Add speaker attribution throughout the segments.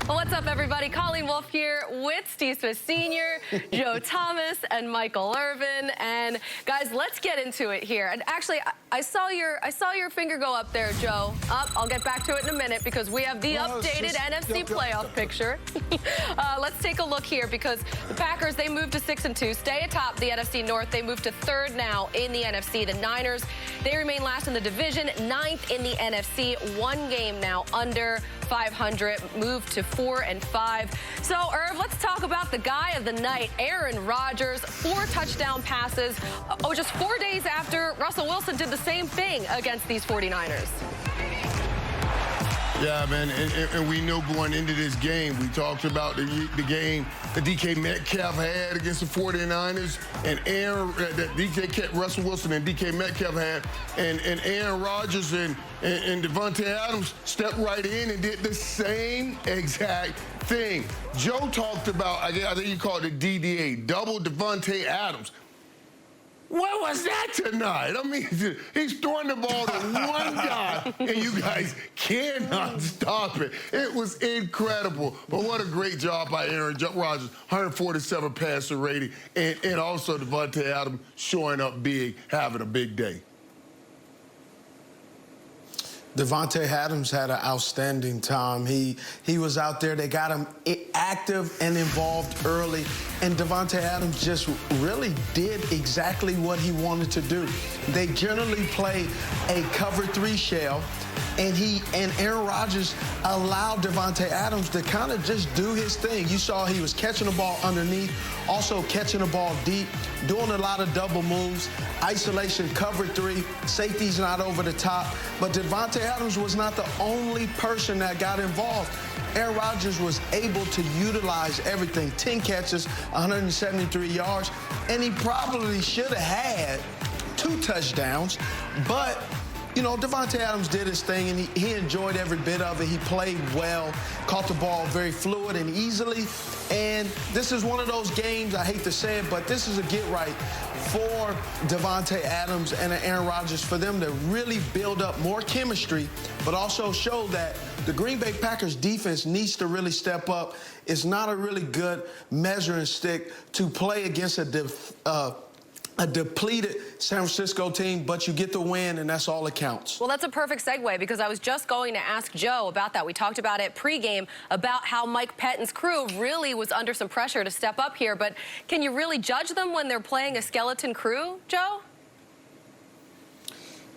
Speaker 1: What's up, everybody? Colleen Wolfe here with Steve Smith Sr., Joe Thomas, and Michael Irvin. And guys, let's get into it here. And actually, I saw your finger go up there, Joe. I'll get back to it in a minute because we have the updated NFC playoff picture. Let's take a look here because the Packers, they moved to 6-2, stay atop the NFC North. They moved to third now in the NFC. The Niners, they remain last in the division, ninth in the NFC. One game now under 500, moved to 4-5. So, Irv, let's talk about the guy of the night, Aaron Rodgers. 4 touchdown passes. Just 4 days after Russell Wilson did the same thing against these 49ers.
Speaker 2: Yeah, man, and we know going into this game, we talked about the game that DK Metcalf had against the 49ers, and Russell Wilson and DK Metcalf had, and Aaron Rodgers and Davante Adams stepped right in and did the same exact thing. Joe talked about, I think he called it DDA, double Davante Adams. What was that tonight? I mean, he's throwing the ball to one guy, and you guys cannot stop it. It was incredible. But what a great job by Aaron Rodgers, 147 passer rating, and also Davante Adams showing up big, having a big day.
Speaker 3: Davante Adams had an outstanding time. He was out there. They got him active and involved early. And Davante Adams just really did exactly what he wanted to do. They generally play a cover 3 shell. And Aaron Rodgers allowed Davante Adams to kind of just do his thing. You saw he was catching the ball underneath, also catching the ball deep, doing a lot of double moves, isolation, cover 3, safety's not over the top. But Davante Adams was not the only person that got involved. Aaron Rodgers was able to utilize everything. 10 catches, 173 yards, and he probably should have had 2 touchdowns, but you know, Davante Adams did his thing, and he enjoyed every bit of it. He played well, caught the ball very fluid and easily. And this is one of those games, I hate to say it, but this is a get-right for Davante Adams and Aaron Rodgers for them to really build up more chemistry, but also show that the Green Bay Packers defense needs to really step up. It's not a really good measuring stick to play against a depleted San Francisco team, but you get the win, and that's all that counts.
Speaker 1: Well, that's a perfect segue because I was just going to ask Joe about that. We talked about it pregame about how Mike Pettine's crew really was under some pressure to step up here, but can you really judge them when they're playing a skeleton crew, Joe?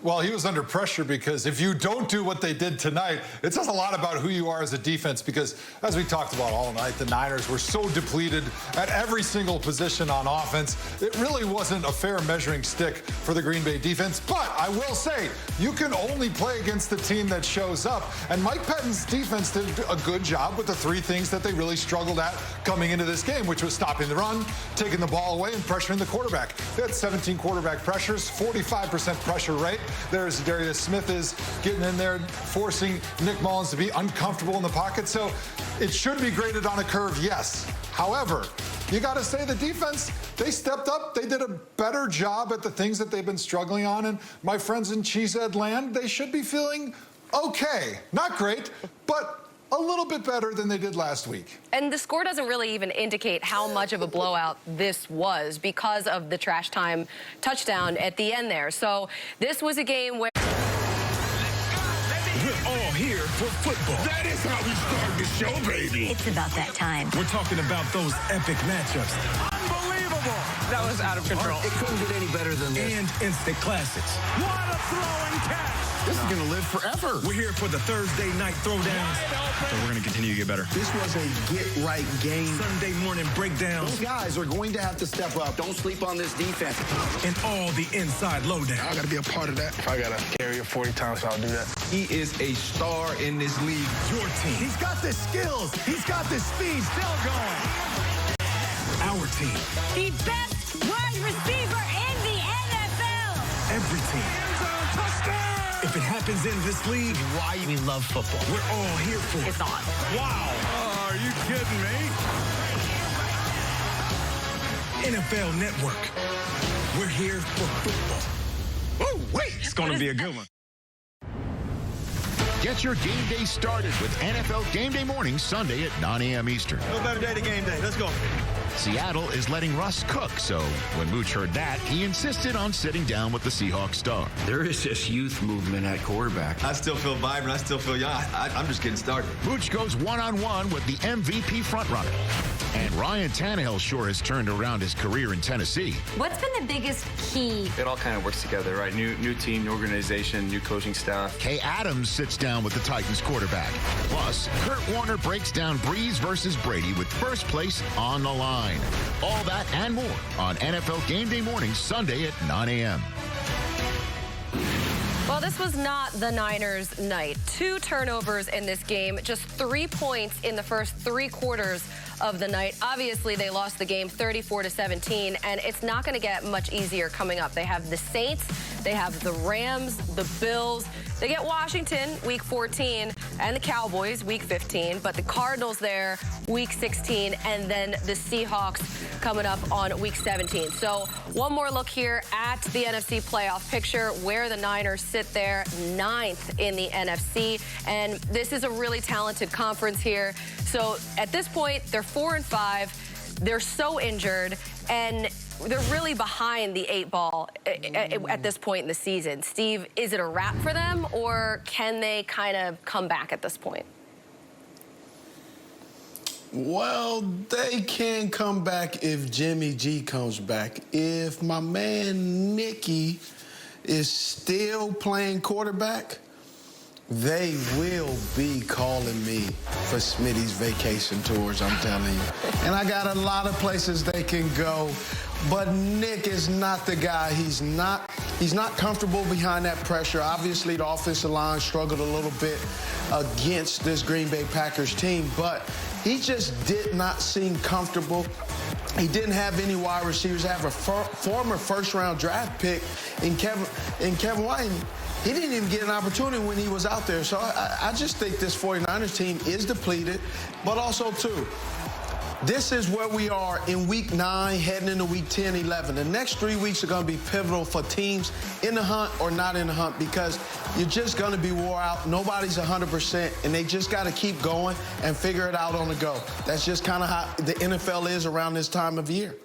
Speaker 4: Well, he was under pressure because if you don't do what they did tonight, it says a lot about who you are as a defense because, as we talked about all night, the Niners were so depleted at every single position on offense. It really wasn't a fair measuring stick for the Green Bay defense. But I will say, you can only play against the team that shows up. And Mike Pettine's defense did a good job with the 3 things that they really struggled at coming into this game, which was stopping the run, taking the ball away, and pressuring the quarterback. They had 17 quarterback pressures, 45% pressure rate. There's Darius Smith is getting in there, forcing Nick Mullins to be uncomfortable in the pocket. So it should be graded on a curve, yes. However, you got to say the defense, they stepped up. They did a better job at the things that they've been struggling on. And my friends in Cheesehead land, they should be feeling okay. Not great, but a little bit better than they did last week.
Speaker 1: And the score doesn't really even indicate how much of a blowout this was because of the trash time touchdown at the end there. So this was a game where
Speaker 5: we're all here for football.
Speaker 6: That is how we start the show, baby.
Speaker 7: It's about that time.
Speaker 5: We're talking about those epic matchups.
Speaker 6: Unbelievable.
Speaker 8: That was out of control.
Speaker 6: It couldn't get any better than this.
Speaker 5: And instant classics.
Speaker 6: What a throwing catch.
Speaker 5: This is going to live forever. We're here for the Thursday night throwdowns.
Speaker 9: So we're going to continue to get better.
Speaker 3: This was a get-right game.
Speaker 5: Sunday morning breakdowns.
Speaker 6: Those guys are going to have to step up. Don't sleep on this defense.
Speaker 5: And all the inside lowdown.
Speaker 9: I got to be a part of that. If I got to carry it 40 times, I'll do that.
Speaker 10: He is a star in this league.
Speaker 5: Your team.
Speaker 6: He's got the skills. He's got the speed still going.
Speaker 5: Our team.
Speaker 7: The best wide receiver in the NFL.
Speaker 5: Every team.
Speaker 6: Touchdown.
Speaker 5: If it happens in this league,
Speaker 8: Why we love football.
Speaker 5: we're all here for it.
Speaker 8: It's on.
Speaker 6: Wow. Are you kidding me?
Speaker 5: NFL Network. We're here for football.
Speaker 9: Oh, wait. It's going to be a good one.
Speaker 11: Get your game day started with NFL Game Day Morning Sunday at 9 a.m. Eastern.
Speaker 6: No better day to game day. Let's go.
Speaker 11: Seattle is letting Russ cook, so when Mooch heard that, he insisted on sitting down with the Seahawks star.
Speaker 10: There is this youth movement at quarterback.
Speaker 9: I still feel vibrant. I still feel young. I'm just getting started.
Speaker 11: Mooch goes one-on-one with the MVP frontrunner. And Ryan Tannehill sure has turned around his career in Tennessee.
Speaker 7: What's been the biggest key?
Speaker 9: It all kind of works together, right? New team, new organization, new coaching staff.
Speaker 11: Kay Adams sits down with the Titans quarterback. Plus, Kurt Warner breaks down Breeze versus Brady with first place on the line. All that and more on NFL Game Day Morning Sunday at 9 a.m.
Speaker 1: Well, this was not the Niners' night. 2 turnovers in this game, just 3 points in the first 3 quarters of the night. Obviously, they lost the game 34-17, and it's not going to get much easier coming up. They have the Saints, they have the Rams, the Bills. They get Washington week 14 and the Cowboys week 15, but the Cardinals there week 16, and then the Seahawks coming up on week 17. So one more look here at the NFC playoff picture where the Niners sit there 9th in the NFC, and this is a really talented conference here. So at this point, they're 4-5. They're so injured, and they're really behind the 8 ball at this point in the season. Steve, is it a wrap for them, or can they kind of come back at this point?
Speaker 3: Well, they can come back if Jimmy G comes back. If my man Nicky is still playing quarterback, they will be calling me for Smitty's vacation tours, I'm telling you. And I got a lot of places they can go, but Nick is not the guy. He's not comfortable behind that pressure. Obviously, the offensive line struggled a little bit against this Green Bay Packers team, but he just did not seem comfortable. He didn't have any wide receivers. Have a former first-round draft pick in Kevin White. He didn't even get an opportunity when he was out there. So I just think this 49ers team is depleted, but also, too, this is where we are in week 9, heading into week 10, 11. The next 3 weeks are going to be pivotal for teams in the hunt or not in the hunt, because you're just going to be wore out. Nobody's 100%, and they just got to keep going and figure it out on the go. That's just kind of how the NFL is around this time of year.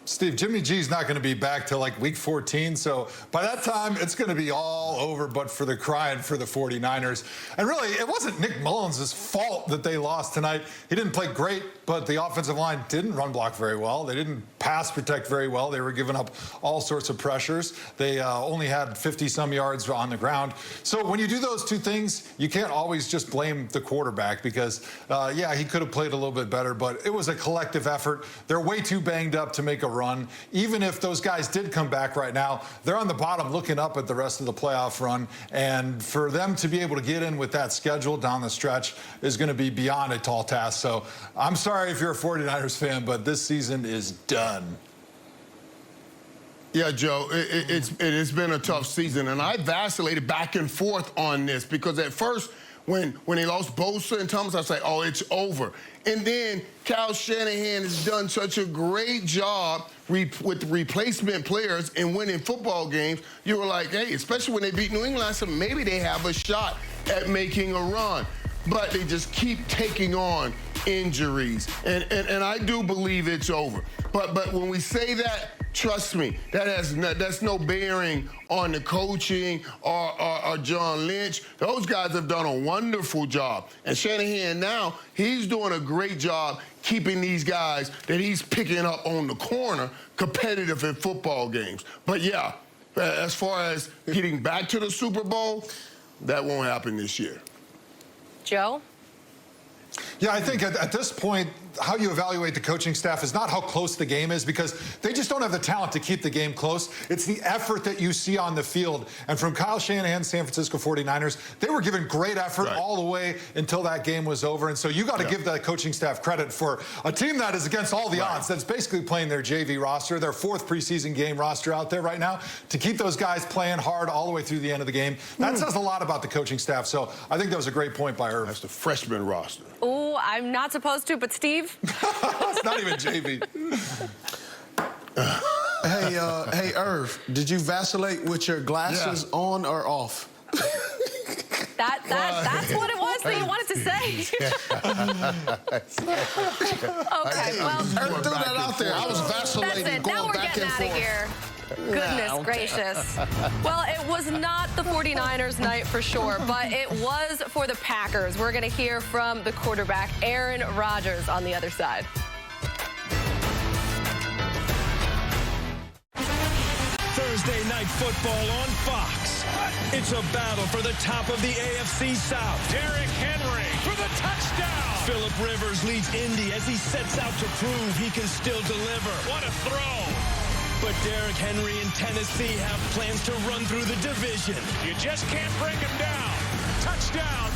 Speaker 4: Steve, Jimmy G's not going to be back till like week 14, so by that time, it's going to be all over, but for the crying for the 49ers. And really, it wasn't Nick Mullins' fault that they lost tonight. He didn't play great, but the offensive line didn't run block very well. They didn't pass protect very well. They were giving up all sorts of pressures. They only had 50-some yards on the ground. So when you do those 2 things, you can't always just blame the quarterback because, yeah, he could have played a little bit better, but it was a collective effort. They're way too banged up to make a run. Even if those guys did come back right now, they're on the bottom looking up at the rest of the playoff run. And for them to be able to get in with that schedule down the stretch is going to be beyond a tall task. So I'm sorry if you're a 49ers fan, but this season is done.
Speaker 2: Yeah, Joe, it has been a tough season, and I vacillated back and forth on this because at first, when they lost Bosa and Thomas, I was like, oh, it's over. And then Kyle Shanahan has done such a great job with the replacement players and winning football games. You were like, hey, especially when they beat New England, I said maybe they have a shot at making a run. But they just keep taking on injuries. And I do believe it's over. But when we say that, trust me, that's no bearing on the coaching or John Lynch. Those guys have done a wonderful job. And Shanahan now, he's doing a great job keeping these guys that he's picking up on the corner competitive in football games. But yeah, as far as getting back to the Super Bowl, that won't happen this year.
Speaker 1: Joe?
Speaker 4: Yeah, I think at this point, how you evaluate the coaching staff is not how close the game is, because they just don't have the talent to keep the game close. It's the effort that you see on the field. And from Kyle Shanahan's San Francisco 49ers, they were given great effort all the way until that game was over. And so you got to give that coaching staff credit for a team that is against all the odds, that's basically playing their JV roster, their 4th preseason game roster out there right now, to keep those guys playing hard all the way through the end of the game. That says a lot about the coaching staff. So I think that was a great point by Irv.
Speaker 2: That's the freshman roster.
Speaker 1: Oh, I'm not supposed to, but Steve?
Speaker 4: It's not even JV.
Speaker 3: Hey, Hey, Irv, did you vacillate with your glasses on or off?
Speaker 1: That's what it was that you wanted to say. Okay, well,
Speaker 3: Irv threw that out there. I was vacillating,
Speaker 1: that's it.
Speaker 3: going
Speaker 1: Now we're
Speaker 3: back
Speaker 1: getting
Speaker 3: and
Speaker 1: out of
Speaker 3: forth.
Speaker 1: here. Goodness gracious. Well, it was not the 49ers night for sure, but it was for the Packers. We're going to hear from the quarterback, Aaron Rodgers, on the other side.
Speaker 5: Thursday Night Football on Fox. It's a battle for the top of the AFC South. Derrick Henry for the touchdown. Phillip Rivers leads Indy as he sets out to prove he can still deliver. What a throw. But Derrick Henry and Tennessee have plans to run through the division. You just can't bring him down. Touchdown,